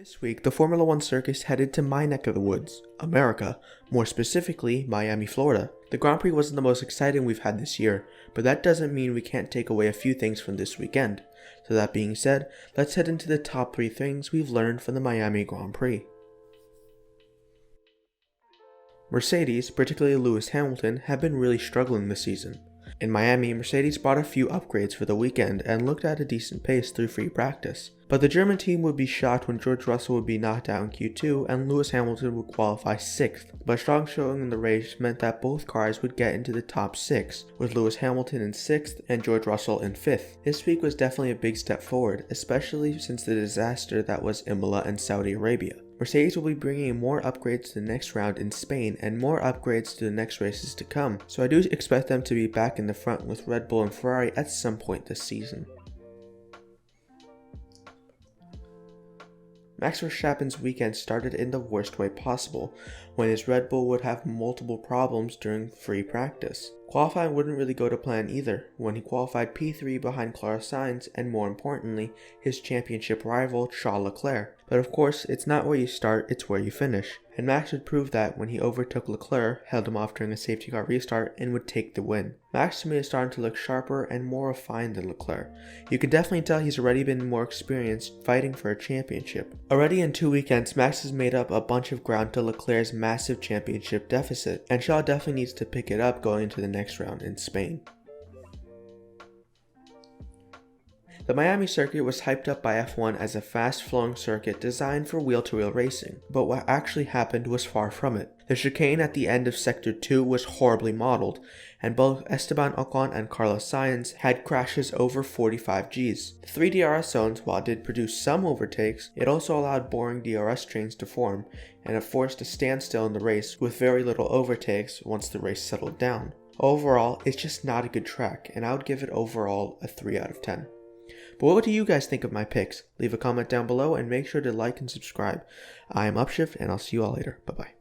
This week, the Formula One circus headed to my neck of the woods, America, more specifically Miami, Florida. The Grand Prix wasn't the most exciting we've had this year, but that doesn't mean we can't take away a few things from this weekend. So that being said, let's head into the top 3 things we've learned from the Miami Grand Prix. Mercedes, particularly Lewis Hamilton, have been really struggling this season. In Miami, Mercedes brought a few upgrades for the weekend and looked at a decent pace through free practice. But the German team would be shocked when George Russell would be knocked out in Q2 and Lewis Hamilton would qualify 6th. But a strong showing in the race meant that both cars would get into the top 6, with Lewis Hamilton in 6th and George Russell in 5th. This week was definitely a big step forward, especially since the disaster that was Imola and Saudi Arabia. Mercedes will be bringing more upgrades to the next round in Spain and more upgrades to the next races to come, so I do expect them to be back in the front with Red Bull and Ferrari at some point this season. Max Verstappen's weekend started in the worst way possible, when his Red Bull would have multiple problems during free practice. Qualifying wouldn't really go to plan either, when he qualified P3 behind Carlos Sainz and, more importantly, his championship rival Charles Leclerc. But of course, it's not where you start, it's where you finish. And Max would prove that when he overtook Leclerc, held him off during a safety car restart, and would take the win. Max to me is starting to look sharper and more refined than Leclerc. You can definitely tell he's already been more experienced fighting for a championship. Already in 2 weekends, Max has made up a bunch of ground to Leclerc's massive championship deficit, and Charles definitely needs to pick it up going into the next round in Spain. The Miami circuit was hyped up by F1 as a fast-flowing circuit designed for wheel-to-wheel racing, but what actually happened was far from it. The chicane at the end of Sector 2 was horribly modeled, and both Esteban Ocon and Carlos Sainz had crashes over 45 Gs. The 3 DRS zones, while it did produce some overtakes, it also allowed boring DRS trains to form, and it forced a standstill in the race with very little overtakes once the race settled down. Overall, it's just not a good track, and I would give it overall a 3 out of 10. But what do you guys think of my picks? Leave a comment down below and make sure to like and subscribe. I am Upshift and I'll see you all later. Bye bye.